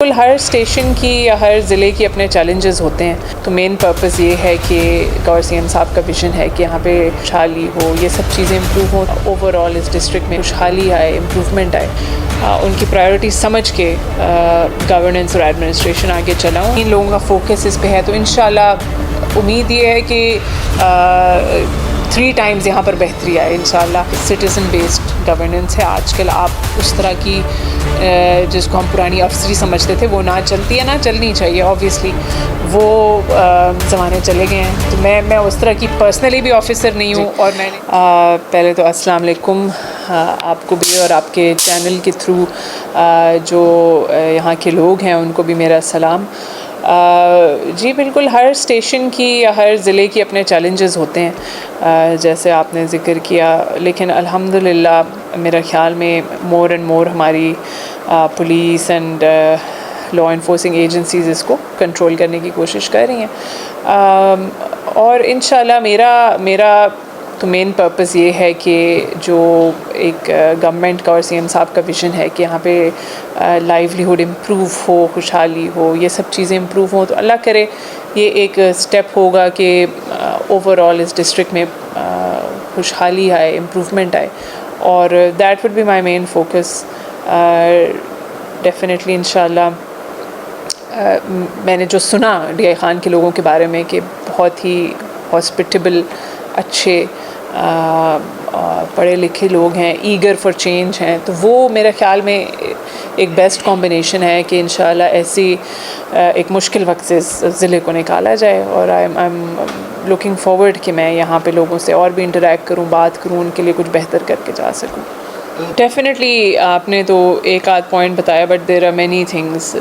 بالکل ہر اسٹیشن کی یا ہر ضلع کی اپنے چیلنجز ہوتے ہیں، تو مین پرپز یہ ہے کہ گور سی ایم صاحب کا ویژن ہے کہ یہاں پہ خوشحالی ہو، یہ سب چیزیں امپروو ہوں، اوور آل اس ڈسٹرکٹ میں خوشحالی آئے، امپروومنٹ آئے، ان کی پرائیورٹی سمجھ کے گورننس اور ایڈمنسٹریشن آگے چلاؤں۔ ان لوگوں کا فوکس اس پہ ہے، تو انشاءاللہ امید یہ ہے کہ 3 ٹائمز یہاں پر بہتری آئے انشاءاللہ۔ سٹیزن بیسڈ گورننس ہے آج کل، آپ اس طرح کی جس کو ہم پرانی افسری سمجھتے تھے وہ نہ چلتی ہے، نہ چلنی چاہیے اوبویسلی، وہ زمانے چلے گئے ہیں۔ تو میں اس طرح کی پرسنلی بھی آفیسر نہیں ہوں، اور میں نے پہلے تو السلام علیکم آپ کو بھی، اور آپ کے چینل کے تھرو جو یہاں کے لوگ ہیں ان کو بھی میرا سلام۔ جی بالکل ہر اسٹیشن کی یا ہر ضلع کی اپنے چیلنجز ہوتے ہیں جیسے آپ نے ذکر کیا، لیکن الحمدللہ میرا خیال میں مور اینڈ مور ہماری police and law enforcing agencies اس کو کنٹرول کرنے کی کوشش کر رہی ہیں، اور انشاءاللہ میرا تو مین پرپز یہ ہے کہ جو ایک گورنمنٹ کا اور سی ایم صاحب کا ویژن ہے کہ یہاں پہ لائیولیہوڈ امپروو ہو، خوشحالی ہو، یہ سب چیزیں امپروو ہوں، تو اللہ کرے یہ ایک اسٹیپ ہوگا کہ اوور آل اس ڈسٹرکٹ میں خوشحالی آئے، امپروومنٹ آئے، اور that would be my main focus definitely انشاءاللہ۔ میں نے جو سنا ڈی آئی خان کے لوگوں کے بارے میں کہ بہت ہی ہاسپٹیبل، اچھے پڑھے لکھے لوگ ہیں، ایگر فار چینج ہیں، تو وہ میرے خیال میں ایک بیسٹ کمبینیشن ہے کہ انشاءاللہ ایسی ایک مشکل وقت سے اس ضلع کو نکالا جائے، اور آئی ایم لوکنگ فارورڈ کہ میں یہاں پہ لوگوں سے اور بھی انٹریکٹ کروں، بات کروں، ان کے لیے کچھ بہتر کر کے جا سکوں۔ ڈیفینیٹلی آپ نے تو ایک آدھ پوائنٹ بتایا، but there are many things,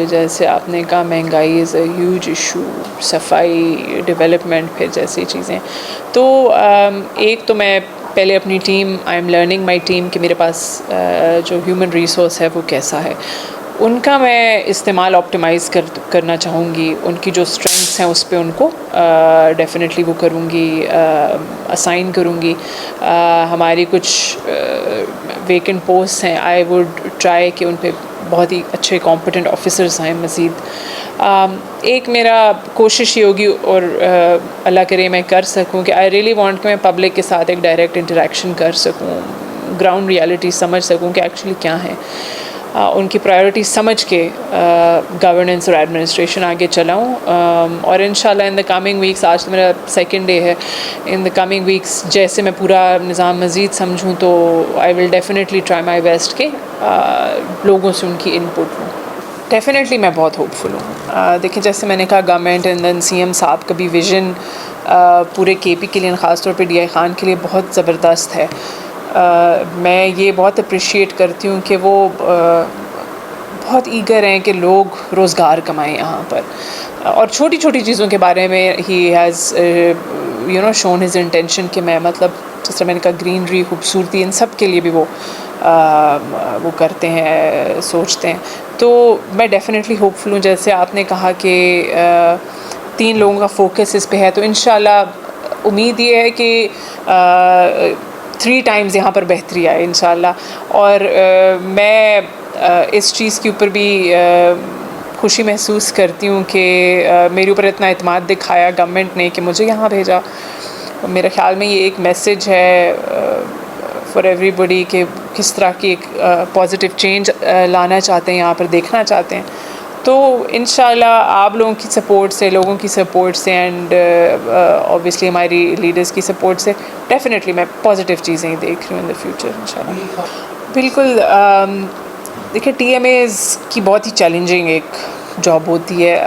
جیسے آپ نے کہا مہنگائی از اے ہیوج ایشو، صفائی، ڈیولپمنٹ، پھر جیسی چیزیں، تو ایک تو میں پہلے اپنی team, I am learning my team کہ میرے پاس جو ہیومن ریسورس ہے وہ کیسا ہے، ان کا میں استعمال آپٹیمائز کرنا چاہوں گی، ان کی جو اسٹرینگس ہیں اس پہ ان کو ڈیفینیٹلی وہ کروں گی، اسائن کروں گی۔ ہماری کچھ ویکنٹ پوسٹ ہیں، آئی ووڈ ٹرائی کہ ان پہ بہت ہی اچھے کمپیٹنٹ آفیسرز ہیں مزید۔ ایک میرا کوشش یہ ہوگی، اور اللہ کرے میں کر سکوں، کہ آئی ریئلی وانٹ کہ میں پبلک کے ساتھ ایک ڈائریکٹ انٹریکشن کر سکوں، گراؤنڈ ریالٹی سمجھ سکوں کہ ایکچولی کیا ہے، ان کی پرائیورٹی سمجھ کے گورننس اور ایڈمنسٹریشن آگے چلاؤں، اور انشاءاللہ ان دا کمنگ ویکس، آج تو میرا 2nd ڈے ہے، ان دا کمنگ ویکس جیسے میں پورا نظام مزید سمجھوں تو I will definitely try my best کہ لوگوں سے ان کی ان پٹ ہوں۔ ڈیفینیٹلی میں بہت ہوپ فل ہوں۔ دیکھیں جیسے میں نے کہا government and then C M صاحب کا بھی ویژن پورے کے پی کے لیے، خاص طور پہ ڈی آئی خان کے لیے بہت زبردست ہے۔ میں یہ بہت اپریشیٹ کرتی ہوں کہ وہ بہت ایگر ہیں کہ لوگ روزگار کمائیں یہاں پر، اور چھوٹی چھوٹی چیزوں کے بارے میں he has shown his intention کہ میں مطلب جس طرح میں نے کہا گرینری، خوبصورتی، ان سب کے لیے بھی وہ کرتے ہیں، سوچتے ہیں، تو میں ڈیفینیٹلی ہوپ فل ہوں۔ جیسے آپ نے کہا کہ 3 لوگوں کا فوکس اس پہ ہے، تو انشاءاللہ امید یہ ہے کہ 3 ٹائمز یہاں پر بہتری آئے انشاءاللہ، اور میں اس چیز کے اوپر بھی خوشی محسوس کرتی ہوں کہ میرے اوپر اتنا اعتماد دکھایا گورنمنٹ نے کہ مجھے یہاں بھیجا۔ میرے خیال میں یہ ایک میسیج ہے فار ایوری بڈی کہ کس طرح کی ایک پازیٹیو چینج لانا چاہتے ہیں، یہاں پر دیکھنا چاہتے ہیں، تو انشاءاللہ آپ لوگوں کی سپورٹ سے، لوگوں کی سپورٹ سے، اینڈ اوبویسلی ہماری لیڈرز کی سپورٹ سے ڈیفینیٹلی میں پازیٹیو چیزیں ہی دیکھ رہی ہوں ان دا فیوچر انشاءاللہ۔ بالکل دیکھیں ٹی ایم ایز کی بہت ہی چیلنجنگ ایک جاب ہوتی ہے۔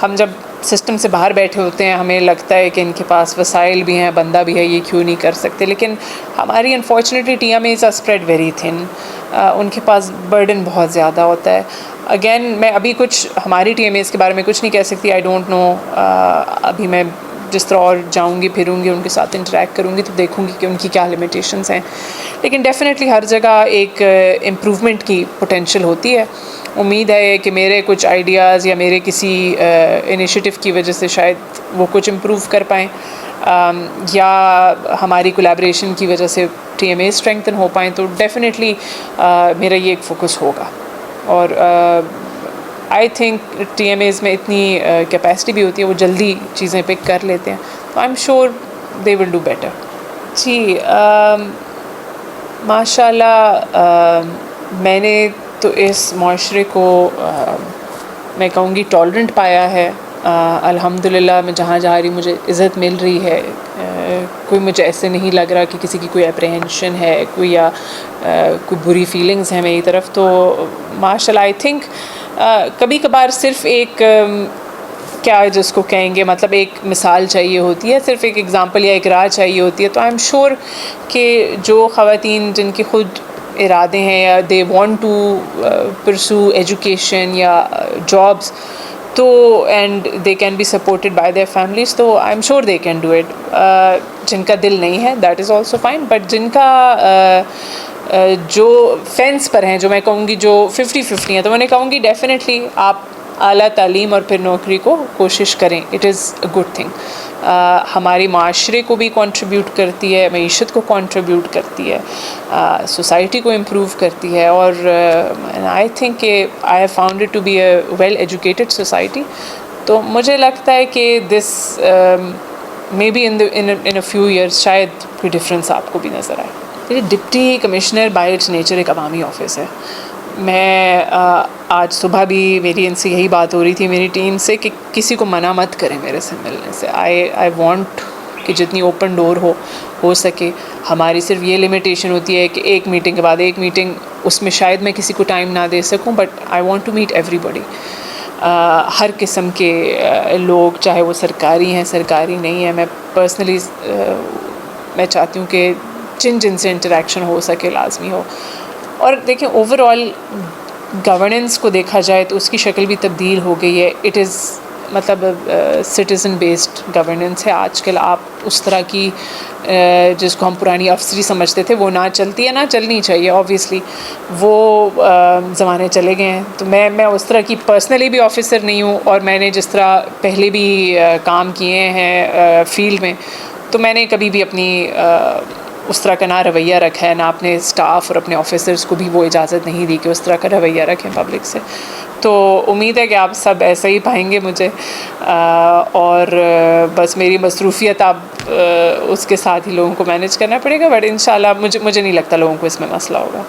ہم جب سسٹم سے باہر بیٹھے ہوتے ہیں ہمیں لگتا ہے کہ ان کے پاس وسائل بھی ہیں، بندہ بھی ہے، یہ کیوں نہیں کر سکتے، لیکن ہماری unfortunately T M As are spread very thin, ان کے پاس برڈن بہت زیادہ ہوتا ہے۔ اگین میں ابھی کچھ ہماری ٹی ایم ایز کے بارے میں کچھ نہیں کہہ سکتی، آئی ڈونٹ نو، ابھی میں جس طرح اور جاؤں گی، پھروں گی، ان کے ساتھ انٹریکٹ کروں گی تو دیکھوں گی کہ ان کی کیا لمیٹیشنز ہیں، لیکن ڈیفینیٹلی ہر جگہ ایک امپروومنٹ کی پوٹینشیل ہوتی ہے۔ امید ہے کہ میرے کچھ آئیڈیاز یا میرے کسی انیشیٹو کی وجہ سے شاید وہ کچھ امپروو کر پائیں، یا ہماری کولیبریشن کی وجہ سے ٹی ایم اے اسٹرینگتھن ہو پائیں، تو ڈیفینیٹلی میرا یہ ایک فوکس ہوگا، اور آئی تھنک TMAs میں اتنی کیپیسٹی بھی ہوتی ہے، وہ جلدی چیزیں پک کر لیتے ہیں، تو I am sure they will do better. جی ماشاء اللہ میں نے تو اس معاشرے کو میں کہوں گی ٹالرنٹ پایا ہے. الحمدللہ میں جہاں جا رہی مجھے عزت مل رہی ہے. کوئی مجھے ایسے نہیں لگ رہا کہ کسی کی کوئی اپریہنشن ہے کوئی یا کوئی بری فیلنگز ہیں میری طرف. تو ماشاء اللہ آئی تھنک کبھی کبھار صرف ایک کیا جس کو کہیں گے مطلب ایک مثال چاہیے ہوتی ہے، صرف ایک ایگزامپل یا ایک راہ چاہیے ہوتی ہے. تو آئی ایم شیور کہ جو خواتین جن کے خود ارادے ہیں یا they want to pursue education یا جابس تو and they can be supported by their families, تو I am sure they can do it. جن کا دل نہیں ہے that is also fine, but جن کا جو فینس پر ہیں، جو میں کہوں گی جو 50-50 ہیں، تو میں نے کہوں گی ڈیفینیٹلی آپ اعلیٰ تعلیم اور پھر نوکری کو کوشش کریں. It is a good thing. ہمارے معاشرے کو بھی کنٹریبیوٹ کرتی ہے، معیشت کو کنٹریبیوٹ کرتی ہے، سوسائٹی کو امپروو کرتی ہے. اور آئی تھنک کہ I have found it to be a well educated society. تو مجھے لگتا ہے کہ this may be in a few years شاید کوئی ڈفرینس آپ کو بھی نظر آئے. Deputy commissioner by its nature ایک عوامی آفس ہے. میں آج صبح بھی میری ان سے یہی بات ہو رہی تھی میری ٹیم سے کہ کسی کو منع مت کریں میرے سے ملنے سے. آئی وانٹ کہ جتنی اوپن ڈور ہو سکے. ہماری صرف یہ لمیٹیشن ہوتی ہے کہ ایک میٹنگ کے بعد ایک میٹنگ، اس میں شاید میں کسی کو ٹائم نہ دے سکوں، but I want to meet ایوری بڈی. ہر قسم کے لوگ، چاہے وہ سرکاری ہیں سرکاری نہیں ہیں. میں پرسنلی میں چاہتی ہوں کہ جن سے انٹریکشن ہو سکے لازمی ہو. اور دیکھیں اوور آل گورننس کو دیکھا جائے تو اس کی شکل بھی تبدیل ہو گئی ہے. اٹ از مطلب سٹیزن بیسڈ گورننس ہے آج کل. آپ اس طرح کی جس کو ہم پرانی افسری سمجھتے تھے وہ نہ چلتی ہے، نہ چلنی چاہیے. آبویسلی وہ زمانے چلے گئے ہیں. تو میں اس طرح کی پرسنلی بھی آفیسر نہیں ہوں، اور میں نے جس طرح پہلے بھی کام کیے ہیں فیلڈ میں، تو میں نے کبھی بھی اپنی اس طرح کا نہ رویہ رکھا ہے، نہ اپنے اسٹاف اور اپنے آفیسرس کو بھی وہ اجازت نہیں دی کہ اس طرح کا رویہ رکھیں پبلک سے. تو امید ہے کہ آپ سب ایسا ہی پائیں گے مجھے، اور بس میری مصروفیت آپ اس کے ساتھ ہی لوگوں کو مینیج کرنا پڑے گا. بٹ انشاءاللہ مجھے نہیں لگتا لوگوں کو اس میں مسئلہ ہوگا.